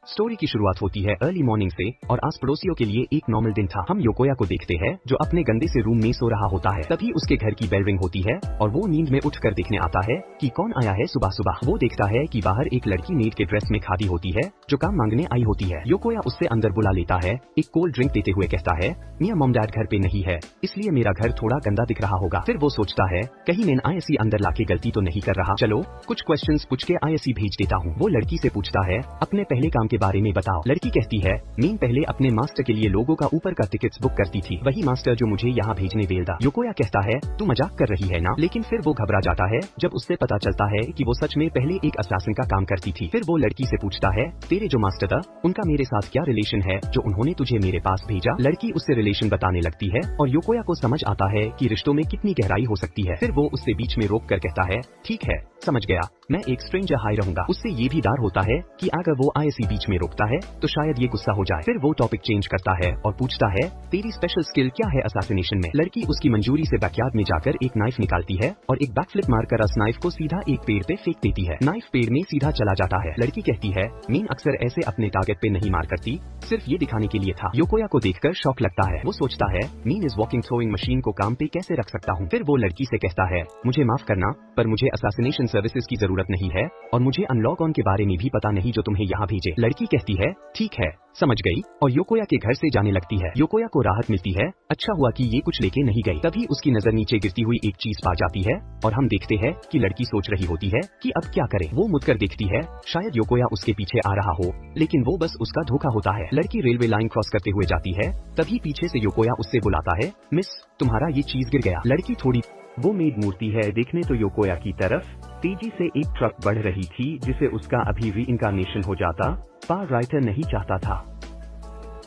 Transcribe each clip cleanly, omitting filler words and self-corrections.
Story की शुरुआत होती है अर्ली मॉर्निंग से और आस पड़ोसियों के लिए एक नॉर्मल दिन था। हम योकोया को देखते हैं जो अपने गंदे से रूम में सो रहा होता है। तभी उसके घर की बेल रिंग होती है और वो नींद में उठकर देखने आता है कि कौन आया है सुबह सुबह। वो देखता है कि बाहर एक लड़की मेड के ड्रेस में खड़ी होती है जो काम मांगने आई होती है। योकोया उससे अंदर बुला लेता है, एक कोल्ड ड्रिंक देते हुए कहता है, मियां मॉम डैड घर पे नहीं है इसलिए मेरा घर थोड़ा गंदा दिख रहा होगा। फिर वो सोचता है कहीं मैं आईएससी अंदर लाके गलती तो नहीं कर रहा। चलो कुछ क्वेश्चंस पूछ के आईएससी भेज देता हूँ। वो लड़की से पूछता है अपने पहले काम के बारे में बताओ। लड़की कहती है मीन पहले अपने मास्टर के लिए लोगों का ऊपर का टिकट्स बुक करती थी, वही मास्टर जो मुझे यहाँ भेजने वेलदा। योकोया कहता है तू मजाक कर रही है ना, लेकिन फिर वो घबरा जाता है जब उससे पता चलता है कि वो सच में पहले एक असासिन का काम करती थी। फिर वो लड़की से पूछता है तेरे जो मास्टर था उनका मेरे साथ क्या रिलेशन है जो उन्होंने तुझे मेरे पास भेजा। लड़की उससे रिलेशन बताने लगती है और योकोया को समझ आता है कि रिश्तों में कितनी गहराई हो सकती है। फिर वो उससे बीच में रोक कर कहता है ठीक है समझ गया, मैं एक स्ट्रेंजर हाई रहूंगा। उससे ये भी डर होता है कि अगर वो आईएससी बीच में रोकता है तो शायद ये गुस्सा हो जाए। फिर वो टॉपिक चेंज करता है और पूछता है तेरी स्पेशल स्किल क्या है असैसिनेशन में। लड़की उसकी मंजूरी से बैकयार्ड में जाकर एक नाइफ निकालती है और एक बैकफ्लिप मारकर उस नाइफ को सीधा एक पेड़ पे फेंक देती है। नाइफ पेड़ में सीधा चला जाता है। लड़की कहती है मीन अक्सर ऐसे अपने टारगेट पे नहीं मार करती, सिर्फ ये दिखाने के लिए था। योकोया को देखकर शौक लगता है। वो सोचता है मीन इस वॉकिंग थ्रोइंग मशीन को काम पे कैसे रख सकता हूँ। फिर वो लड़की से कहता है मुझे माफ करना पर मुझे असैसिनेशन सर्विसेज की जरूरत नहीं है और मुझे अनलॉक ऑन के बारे में भी पता नहीं जो तुम्हें यहाँ भेजे। लड़की कहती है ठीक है समझ गई और योकोया के घर से जाने लगती है। योकोया को राहत मिलती है, अच्छा हुआ कि ये कुछ लेके नहीं गई। तभी उसकी नजर नीचे गिरती हुई एक चीज पा जाती है और हम देखते हैं कि लड़की सोच रही होती है कि अब क्या करे। वो मुड़कर देखती है, शायद योकोया उसके पीछे आ रहा हो, लेकिन वो बस उसका धोखा होता है। लड़की रेलवे लाइन क्रॉस करते हुए जाती है, तभी पीछे से योकोया उससे बुलाता है मिस तुम्हारा ये चीज गिर गया। लड़की थोड़ी वो मेड मूर्ति है देखने तो योकोया की तरफ तेजी से एक ट्रक बढ़ रही थी जिसे उसका अभी री इनकारनेशन हो जाता पर राइटर नहीं चाहता था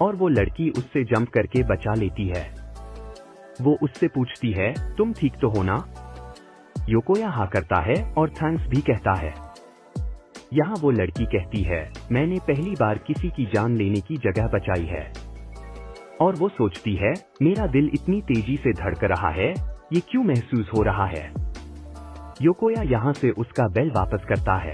और वो लड़की उससे जंप करके बचा लेती है। वो उससे पूछती है तुम ठीक तो हो ना। योकोया हाँ करता है और थैंक्स भी कहता है। यहाँ वो लड़की कहती है मैंने पहली बार किसी की जान लेने की जगह बचाई है और वो सोचती है मेरा दिल इतनी तेजी से धड़क रहा है, ये क्यों महसूस हो रहा है। योकोया यहाँ से उसका बेल वापस करता है।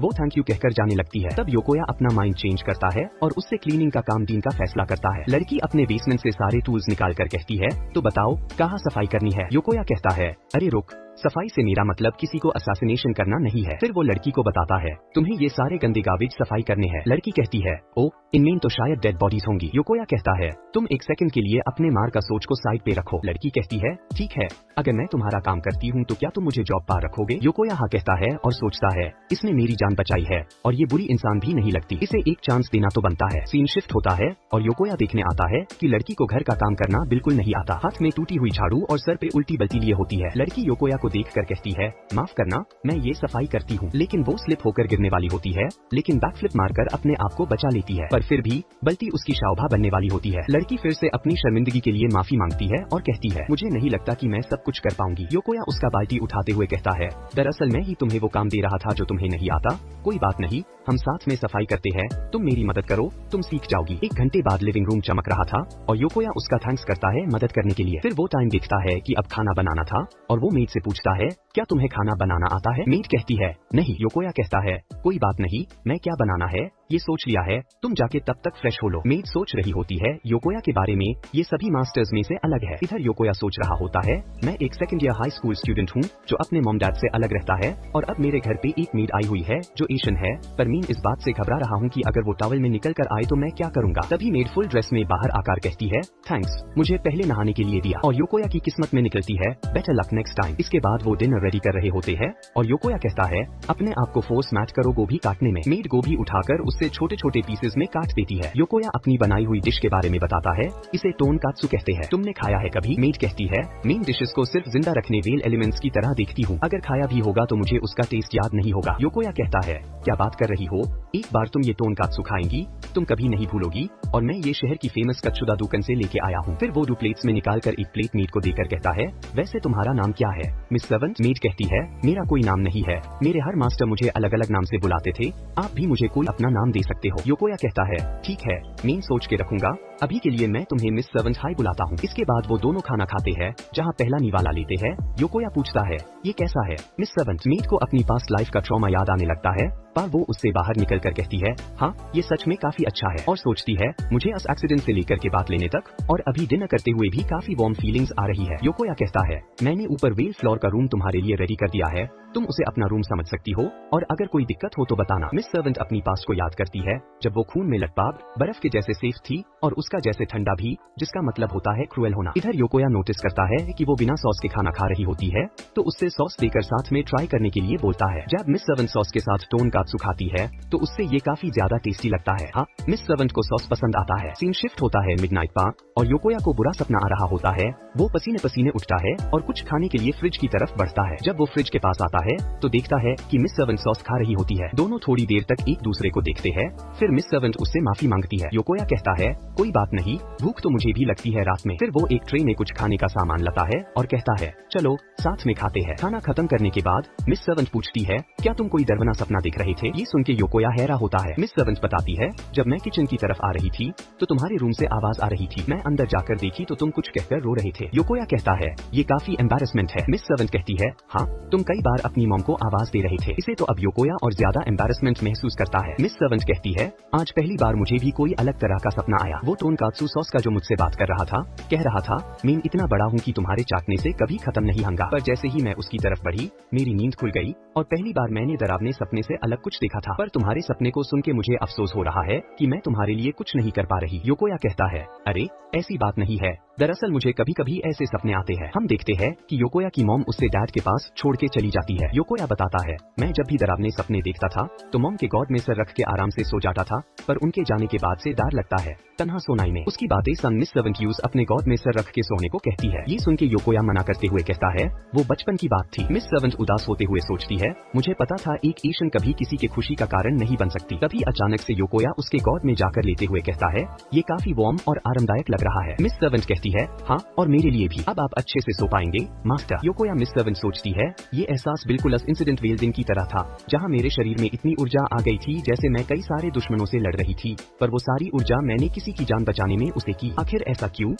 वो थैंक यू कहकर जाने लगती है। तब योकोया अपना माइंड चेंज करता है और उससे क्लीनिंग का काम डीन का फैसला करता है। लड़की अपने बेसमेंट से सारे टूल्स निकाल कर कहती है तो बताओ कहाँ सफाई करनी है। योकोया कहता है अरे रुक, सफाई से मेरा मतलब किसी को असैसिनेशन करना नहीं है। फिर वो लड़की को बताता है तुम्हें ये सारे गंदे गार्बेज सफाई करने हैं। लड़की कहती है ओ इनमें तो शायद डेड बॉडीज होंगी। योकोया कहता है तुम एक सेकंड के लिए अपने मार का सोच को साइड पे रखो। लड़की कहती है ठीक है, अगर मैं तुम्हारा काम करती हूँ तो क्या तुम मुझे जॉब पा रखोगे। योकोया हाँ कहता है और सोचता है इसने मेरी जान बचाई है और ये बुरी इंसान भी नहीं लगती, इसे एक चांस देना तो बनता है। सीन शिफ्ट होता है और योकोया देखने आता है कि लड़की को घर का काम करना बिल्कुल नहीं आता। हाथ में टूटी हुई झाड़ू और सर पे उल्टी बल्टी लिए होती है। लड़की योकोया को देख कर कहती है माफ करना मैं ये सफाई करती हूँ, लेकिन वो स्लिप होकर गिरने वाली होती है लेकिन बैकफ्लिप मारकर अपने आप को बचा लेती है, पर फिर भी बल्टी उसकी शोभा बनने वाली होती है। लड़की फिर से अपनी शर्मिंदगी के लिए माफी मांगती है और कहती है मुझे नहीं लगता कि मैं सब कुछ कर पाऊंगी। योकोया उसका बाल्टी उठाते हुए कहता है दरअसल मैं ही तुम्हें वो काम दे रहा था जो तुम्हें नहीं आता, कोई बात नहीं हम साथ में सफाई करते हैं, तुम मेरी मदद करो तुम सीख जाओगी। 1 घंटे बाद लिविंग रूम चमक रहा था और योकोया उसका थैंक्स करता है मदद करने के लिए। फिर वो टाइम देखता है कि अब खाना बनाना था और वो मेड से पूछता है क्या तुम्हें खाना बनाना आता है। मेड कहती है नहीं। योकोया कहता है कोई बात नहीं, मैं क्या बनाना है ये सोच लिया है, तुम जाके तब तक फ्रेश हो लो। मेड सोच रही होती है योकोया के बारे में ये सभी मास्टर्स में से अलग है। इधर योकोया सोच रहा होता है मैं एक second year high school student हूँ जो अपने मॉम डैड से अलग रहता है और अब मेरे घर पे एक मेड आई हुई है जो एशियन है, पर मीन इस बात से घबरा रहा हूँ कि अगर वो टॉवल में निकल कर आए तो मैं क्या करूंगा। तभी मेड फुल ड्रेस में बाहर आकर कहती है थैंक्स, मुझे पहले नहाने के लिए दिया और योकोया की किस्मत में निकलती है बेटर लक नेक्स्ट टाइम। इसके बाद वो डिनर रेडी कर रहे होते हैं और योकोया कहता है अपने आप को फोर्स मैच करो गोभी काटने में। मेड गोभी उठाकर उससे छोटे छोटे पीसेस में काट देती है। योकोया अपनी बनाई हुई डिश के बारे में बताता है, इसे टोनकात्सु कहते हैं, तुमने खाया है कभी। मेड कहती है मेन डिशेस को सिर्फ जिंदा रखने वेल एलिमेंट्स की तरह देखती हूँ, अगर खाया भी होगा तो मुझे उसका टेस्ट याद नहीं होगा। योकोया कहता है क्या बात कर रही हो, एक बार तुम ये टोनकात्सु खाएंगी तुम कभी नहीं भूलोगी और मैं ये शहर की फेमस कच्चुदा दुकान से लेके आया हूँ। फिर वो 2 प्लेट्स में निकाल कर एक प्लेट मीट को देकर कहता है वैसे तुम्हारा नाम क्या है मिस सर्वेंट। मेड कहती है मेरा कोई नाम नहीं है, मेरे हर मास्टर मुझे अलग अलग नाम से बुलाते थे, आप भी मुझे कोई अपना नाम दे सकते हो। योकोया कहता है ठीक है मीन सोच के रखूंगा, अभी के लिए मैं तुम्हें मिस सर्वेंट हाई बुलाता हूँ। इसके बाद वो दोनों खाना खाते हैं, जहाँ पहला निवाला लेते हैं। योकोया पूछता है, ये कैसा है? मिस सर्वेंट मीट को अपनी पास्ट लाइफ का ट्रॉमा याद आने लगता है, पर वो उससे बाहर निकल कर कहती है, हाँ ये सच में काफी अच्छा है। और सोचती है, मुझे इस एक्सीडेंट से लेकर के बात लेने तक और अभी डिनर करते हुए भी काफी वार्म फीलिंग्स आ रही है। योकोया कहता है, मैंने ऊपर वेल फ्लोर का रूम तुम्हारे लिए रेडी कर दिया है, तुम उसे अपना रूम समझ सकती हो और अगर कोई दिक्कत हो तो बताना। मिस सर्वेंट अपनी पास्ट को याद करती है, जब वो खून में लटपाब बर्फ के जैसे सेफ थी और उसका जैसे ठंडा भी, जिसका मतलब होता है क्रूएल होना। इधर योकोया नोटिस करता है कि वो बिना सॉस के खाना खा रही होती है, तो उससे सॉस देकर साथ में ट्राई करने के लिए बोलता है। जब मिस सर्वेंट सॉस के साथ टोन कात्सु खाती है तो उससे ये काफी ज्यादा टेस्टी लगता है। हाँ, मिस सर्वेंट को सॉस पसंद आता है। सीन शिफ्ट होता है मिडनाइट पार्क और योकोया को बुरा सपना आ रहा होता है। वो पसीने पसीने उठता है और कुछ खाने के लिए फ्रिज की तरफ बढ़ता है। जब वो फ्रिज के पास आता है तो देखता है कि मिस सर्वेंट सॉस खा रही होती है। दोनों थोड़ी देर तक एक दूसरे को देखते हैं, फिर मिस सर्वेंट उससे माफी मांगती है। योकोया कहता है, कोई बात नहीं, भूख तो मुझे भी लगती है रात में। फिर वो एक ट्रे में कुछ खाने का सामान लाता है और कहता है, चलो साथ में खाते हैं। खाना खत्म करने के बाद मिस सर्वेंट पूछती है, क्या तुम कोई डरावना सपना देख रहे थे? ये सुन के योकोया हैरान होता है। मिस सर्वेंट बताती है, जब मैं किचन की तरफ आ रही थी तो तुम्हारे रूम से आवाज आ रही थी, मैं अंदर जाकर देखी तो तुम कुछ कहकर रो रहे थे। योकोया कहता है, ये काफी एम्बैरेसमेंट है। मिस सर्वेंट कहती है, हाँ तुम कई बार अपनी मॉम को आवाज दे रहे थे। इसे तो अब योकोया और ज्यादा एम्बैरेसमेंट महसूस करता है। मिस सर्वेंट कहती है, आज पहली बार मुझे भी कोई अलग तरह का सपना आया। वो टोनकात्सु सॉस का जो मुझसे बात कर रहा था, कह रहा था, मीन इतना बड़ा हूँ कि तुम्हारे चाटने से कभी खत्म नहीं होगा। पर जैसे ही मैं उसकी तरफ बढ़ी, मेरी नींद खुल गई और पहली बार मैंने डरावने सपने से अलग कुछ देखा था। पर तुम्हारे सपने को सुन के मुझे अफसोस हो रहा है कि मैं तुम्हारे लिए कुछ नहीं कर पा रही। योकोया कहता है, अरे ऐसी बात नहीं है, दरअसल मुझे कभी कभी ऐसे सपने आते हैं। हम देखते हैं कि योकोया की मॉम उससे डैड के पास छोड़ के चली जाती है। योकोया बताता है, मैं जब भी डरावने सपने देखता था तो मॉम के गोद में सर रख के आराम से सो जाता था, पर उनके जाने के बाद से डर लगता है तन्हा सोनाई में। उसकी बातें सन मिस सर्वेंट यूज अपने गोद में सर रख के सोने को कहती है। ये सुन के योकोया मना करते हुए कहता है, वो बचपन की बात थी। मिस सर्वेंट उदास होते हुए सोचती है, मुझे पता था एक एशियन कभी किसी के खुशी का कारण नहीं बन सकती। तभी अचानक से योकोया उसके गोद में जाकर लेते हुए कहता है, ये काफी वार्म और आरामदायक लग रहा है। मिस सर्वेंट कहती है, हाँ और मेरे लिए भी, अब आप अच्छे से सो पाएंगे मास्टर। योकोया मिस सर्वेंट सोचती है, ये एहसास बिल्कुल उस इंसिडेंट वेल दिन की तरह था, जहाँ मेरे शरीर में इतनी ऊर्जा आ गई थी जैसे मैं कई सारे दुश्मनों से लड़ रही थी, पर वो सारी ऊर्जा मैंने किसी की जान बचाने में उसे की। आखिर ऐसा क्यों?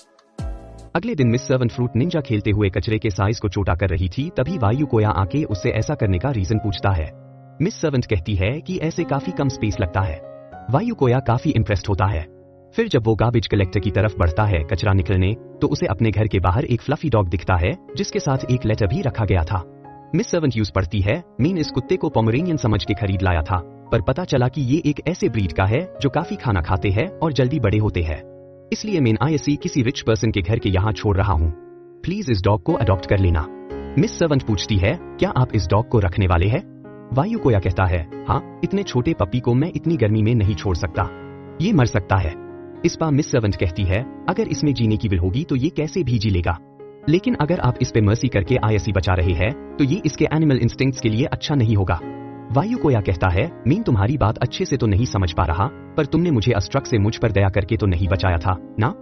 अगले दिन मिस सर्वेंट फ्रूट निंजा खेलते हुए कचरे के साइज को छोटा कर रही थी, तभी वायुकोया आके उससे ऐसा करने का रीजन पूछता है। मिस सर्वेंट कहती है कि ऐसे काफी कम स्पेस लगता है। वायुकोया काफी इम्प्रेस्ड होता है। फिर जब वो गार्बेज कलेक्टर की तरफ बढ़ता है कचरा निकलने, तो उसे अपने घर के बाहर एक फ्लफी डॉग दिखता है जिसके साथ एक लेटर भी रखा गया था। मिस सर्वेंट यूज पढ़ती है, मीन इस कुत्ते को पोमेरेनियन समझ के खरीद लाया था, पर पता चला कि ये एक ऐसे ब्रीड का है जो काफी खाना खाते हैं और जल्दी बड़े होते हैं, इसलिए मैं इसे किसी रिच पर्सन के घर के यहाँ छोड़ रहा हूँ, प्लीज इस डॉग को अडॉप्ट कर लेना। मिस सर्वेंट पूछती है, क्या आप इस डॉग को रखने वाले हैं? वायुकोया कहता है, हाँ इतने छोटे पपी को मैं इतनी गर्मी में नहीं छोड़ सकता, ये मर सकता है। इस पर मिस सर्वेंट कहती है, अगर इसमें जीने की विल होगी तो ये कैसे भी जी लेगा, लेकिन अगर आप इस पे मर्सी करके आईएससी बचा रहे हैं तो ये इसके एनिमल इंस्टिंक्ट्स के लिए अच्छा नहीं होगा। वायुकोया कहता है, मीन तुम्हारी बात अच्छे से तो नहीं समझ पा रहा, पर तुमने मुझे इस ट्रक से मुझ पर दया करके तो नहीं बचाया था ना?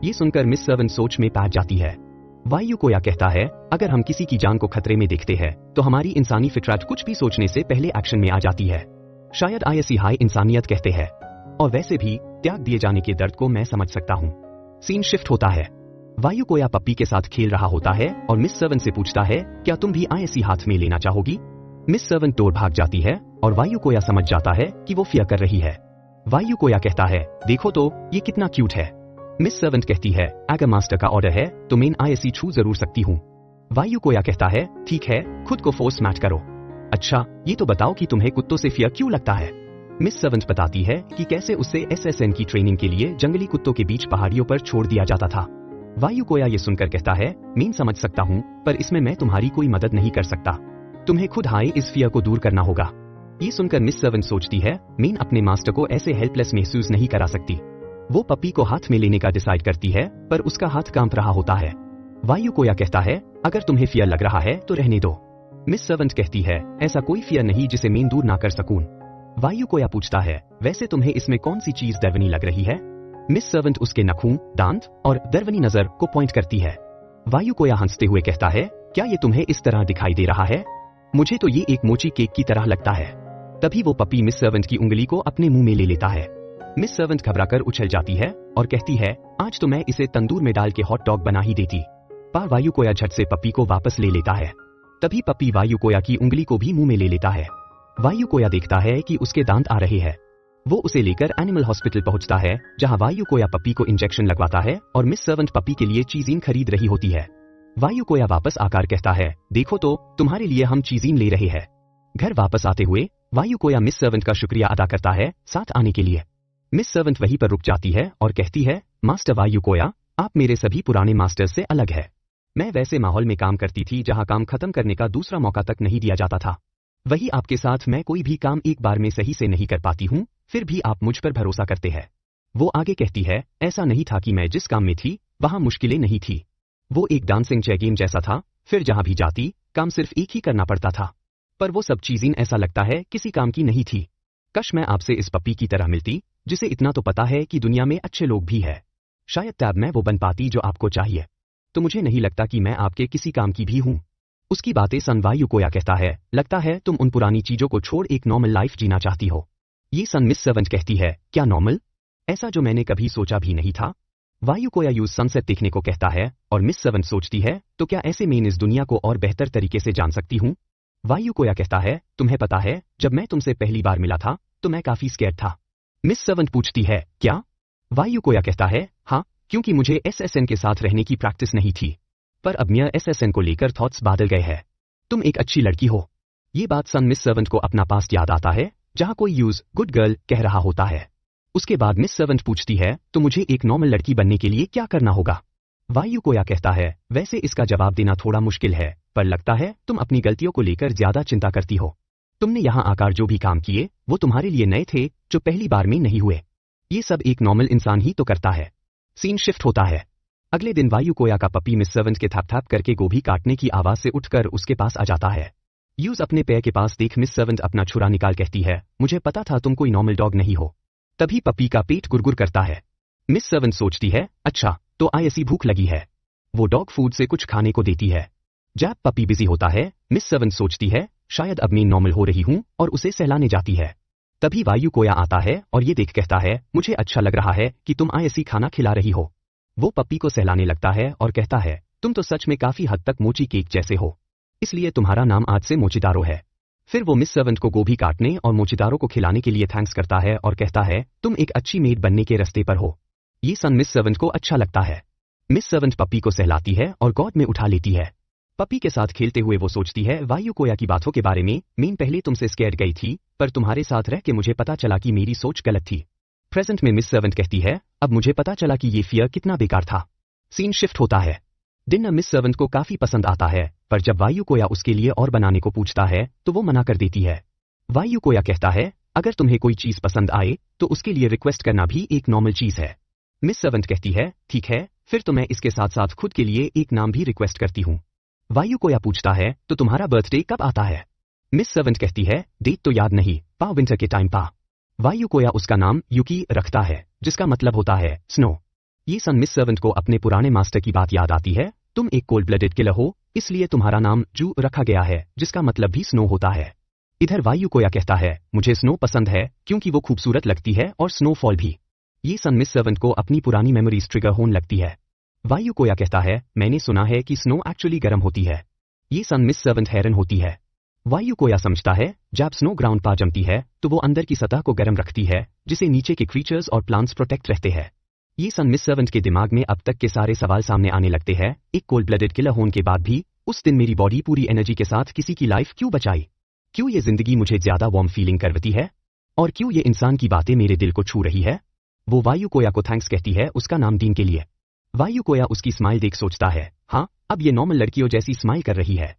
ये सुनकर मिस सर्वेंट सोच में पैट जाती है। वायुकोया कहता है, अगर हम किसी की जान को खतरे में देखते हैं तो हमारी इंसानी फितरत कुछ भी सोचने से पहले एक्शन में आ जाती है। शायद आईएससी हाई इंसानियत कहते हैं, और वैसे भी त्याग दिए जाने के दर्द को मैं समझ सकता हूँ। सीन शिफ्ट होता है। वायुकोया पप्पी के साथ खेल रहा होता है और मिस सर्वेंट से पूछता है, क्या तुम भी आईएससी हाथ में लेना चाहोगी? मिस सर्वेंट दौड़ भाग जाती है और वायुकोया समझ जाता है कि वो फियर कर रही है। वायुकोया कहता है, देखो तो ये कितना क्यूट है। मिस सर्वेंट कहती है, अगर मास्टर का ऑर्डर है तो मैं आईएससी छू जरूर सकती हूँ। वायुकोया कहता है, ठीक है, खुद को फोर्स मैच करो। अच्छा ये तो बताओ कि तुम्हें कुत्तों से फियर क्यों लगता है? मिस सर्वेंट बताती है कि कैसे उसे एसएसएन की ट्रेनिंग के लिए जंगली कुत्तों के बीच पहाड़ियों पर छोड़ दिया जाता था। वायुकोया ये सुनकर कहता है, मीन समझ सकता हूँ, पर इसमें मैं तुम्हारी कोई मदद नहीं कर सकता, तुम्हें खुद हाई इस फियर को दूर करना होगा। ये सुनकर मिस सर्वेंट सोचती है, मीन अपने मास्टर को ऐसे हेल्पलेस महसूस नहीं करा सकती। वो पपी को हाथ में लेने का डिसाइड करती है, पर उसका हाथ कांप रहा होता है। वायुकोया कहता है, अगर तुम्हें फियर लग रहा है तो रहने दो। मिस सर्वेंट कहती है, ऐसा कोई फियर नहीं जिसे मीन दूर ना कर सकूं। वायुकोया पूछता है, वैसे तुम्हें इसमें कौन सी चीज डरवनी लग रही है? मिस सर्वेंट उसके नखून, दांत और डरवनी नजर को पॉइंट करती है। वायुकोया हंसते हुए कहता है, क्या ये तुम्हें इस तरह दिखाई दे रहा है? मुझे तो ये एक मोची केक की तरह लगता है। तभी वो पपी मिस सर्वेंट की उंगली को अपने मुंह में ले लेता है। मिस सर्वेंट घबराकर उछल जाती है और कहती है, आज तो मैं इसे तंदूर में डाल के हॉट डॉग बना ही देती। पर वायु कोया झट से पप्पी को वापस ले लेता है। तभी पप्पी वायु कोया की उंगली को भी मुंह में ले लेता है। वायु कोया देखता है कि उसके दांत आ रहे हैं। वो उसे लेकर एनिमल हॉस्पिटल पहुंचता है, जहां वायु कोया पप्पी को इंजेक्शन लगवाता है और मिस सर्वेंट पप्पी के लिए चीज़ीन खरीद रही होती है। वायु कोया वापस आकर कहता है, देखो तो तुम्हारे लिए हम चीज़ीन ले रहे हैं। घर वापस आते हुए वायु कोया मिस सर्वेंट का शुक्रिया अदा करता है साथ आने के लिए। मिस सर्वेंट वहीं पर रुक जाती है और कहती है, मास्टर वायु कोया, आप मेरे सभी पुराने मास्टर्स से अलग है। मैं वैसे माहौल में काम करती थी जहां काम खत्म करने का दूसरा मौका तक नहीं दिया जाता था। वही आपके साथ मैं कोई भी काम एक बार में सही से नहीं कर पाती हूँ, फिर भी आप मुझ पर भरोसा करते हैं। वो आगे कहती है, ऐसा नहीं था कि मैं जिस काम में थी वहां मुश्किलें नहीं थी। वो एक डांसिंग चेयर गेम जैसा था, फिर जहां भी जाती काम सिर्फ एक ही करना पड़ता था। पर वो सब चीजें ऐसा लगता है किसी काम की नहीं थी। कश मैं आपसे इस पप्पी की तरह मिलती, जिसे इतना तो पता है कि दुनिया में अच्छे लोग भी है। शायद तब मैं वो बन पाती जो आपको चाहिए। तो मुझे नहीं लगता कि मैं आपके किसी काम की भी हूँ। उसकी बातें सन वायु कोया कहता है, लगता है तुम उन पुरानी चीजों को छोड़ एक नॉर्मल लाइफ जीना चाहती हो। ये सन मिस सर्वेंट कहती है, क्या नॉर्मल? ऐसा जो मैंने कभी सोचा भी नहीं था। वायु कोया यूज सनसेट देखने को कहता है और मिस सर्वेंट सोचती है, तो क्या ऐसे मैं इस दुनिया को और बेहतर तरीके से जान सकती हूँ? वायु कोया कहता है, तुम्हें पता है जब मैं तुमसे पहली बार मिला था तो मैं काफी स्कैर्ड था। मिस सर्वेंट पूछती है, क्या? वायु कोया कहता है, हाँ, क्योंकि मुझे एसएसएन के साथ रहने की प्रैक्टिस नहीं थी। पर अब मेरा एसएसएन को लेकर थॉट्स बदल गए हैं। तुम एक अच्छी लड़की हो। ये बात सन मिस सर्वेंट को अपना पास्ट याद आता है, जहां कोई यूज गुड गर्ल कह रहा होता है। उसके बाद मिस सर्वेंट पूछती है, तो मुझे एक नॉर्मल लड़की बनने के लिए क्या करना होगा? वायु कोया कहता है, वैसे इसका जवाब देना थोड़ा मुश्किल है, पर लगता है तुम अपनी गलतियों को लेकर ज्यादा चिंता करती हो। तुमने यहाँ आकर जो भी काम किए वो तुम्हारे लिए नए थे, जो पहली बार में नहीं हुए। ये सब एक नॉर्मल इंसान ही तो करता है। सीन शिफ्ट होता है। अगले दिन वायु कोया का पप्पी मिस सर्वेंट के थैप थैप करके गोभी काटने की आवाज से उठकर उसके पास आ जाता है। यूज अपने पैर के पास देख मिस सर्वेंट अपना छुरा निकाल कहती है, मुझे पता था तुम कोई नॉर्मल डॉग नहीं हो। तभी पप्पी का पेट गुरगुर करता है। मिस सर्वेंट सोचती है, अच्छा तो ऐसी भूख लगी है। वो डॉग फूड से कुछ खाने को देती है। जब पप्पी बिजी होता है, मिस सर्वेंट सोचती है, शायद अब मैं नॉर्मल हो रही हूँ और उसे सहलाने जाती है। तभी वायु कोया आता है और ये देख कहता है, मुझे अच्छा लग रहा है कि तुम ऐसी खाना खिला रही हो। वो पप्पी को सहलाने लगता है और कहता है, तुम तो सच में काफी हद तक मोची केक जैसे हो, इसलिए तुम्हारा नाम आज से मोचितारो है। फिर वो मिस सर्वेंट को गोभी काटने और मोचितारो को खिलाने के लिए थैंक्स करता है और कहता है, तुम एक अच्छी मेड बनने के रास्ते पर हो। ये सन मिस सर्वेंट को अच्छा लगता है। मिस सर्वेंट पप्पी को सहलाती है और गोद में उठा लेती है। पप्पी के साथ खेलते हुए वो सोचती है, वायु कोया की बातों के बारे में मैं पहले तुमसे स्कैर्ड गई थी, पर तुम्हारे साथ रह के मुझे पता चला कि मेरी सोच गलत थी। प्रेजेंट में मिस सर्वेंट कहती है, अब मुझे पता चला कि ये फियर कितना बेकार था। सीन शिफ्ट होता है। डिनर मिस सर्वेंट को काफी पसंद आता है, पर जब वायु कोया उसके लिए और बनाने को पूछता है तो वो मना कर देती है। वायु कोया कहता है, अगर तुम्हें कोई चीज पसंद आए तो उसके लिए रिक्वेस्ट करना भी एक नॉर्मल चीज है। मिस सर्वेंट कहती है, ठीक है, फिर तो मैं इसके साथ साथ खुद के लिए एक नाम भी रिक्वेस्ट करती हूँ। वायु कोया पूछता है, तो तुम्हारा बर्थडे कब आता है? मिस सर्वेंट कहती है, डेट तो याद नहीं, पा विंटर के टाइम पा। वायु कोया उसका नाम युकी रखता है, जिसका मतलब होता है स्नो। ये सन मिस सर्वेंट को अपने पुराने मास्टर की बात याद आती है, तुम एक कोल्ड ब्लडेड किलर हो, इसलिए तुम्हारा नाम जू रखा गया है, जिसका मतलब भी स्नो होता है। इधर वायु कोया कहता है, मुझे स्नो पसंद है क्योंकि वो खूबसूरत लगती है और स्नोफॉल भी। ये सन मिस सर्वेंट को अपनी पुरानी मेमोरीज ट्रिगर होने लगती है। वायु कोया कहता है, मैंने सुना है कि स्नो एक्चुअली गर्म होती है। ये सन मिस सर्वेंट हैरान होती है। वायु कोया समझता है, जब स्नो ग्राउंड पर जमती है तो वो अंदर की सतह को गर्म रखती है, जिसे नीचे के क्रीचर्स और प्लांट्स प्रोटेक्ट रहते हैं। ये सन मिस सर्वेंट के दिमाग में अब तक के सारे सवाल सामने आने लगते हैं। एक कोल्ड ब्लडेड किलर होने के बाद भी उस दिन मेरी बॉडी पूरी एनर्जी के साथ किसी की लाइफ क्यों बचाई? क्यों ये जिंदगी मुझे ज्यादा वार्म फीलिंग करवाती है? और क्यों ये इंसान की बातें मेरे दिल को छू रही है? वो वायु कोया को थैंक्स कहती है उसका नाम दीन के लिए। वायु कोया उसकी स्माइल देख सोचता है, हाँ, अब ये नॉर्मल लड़कियों जैसी स्माइल कर रही है।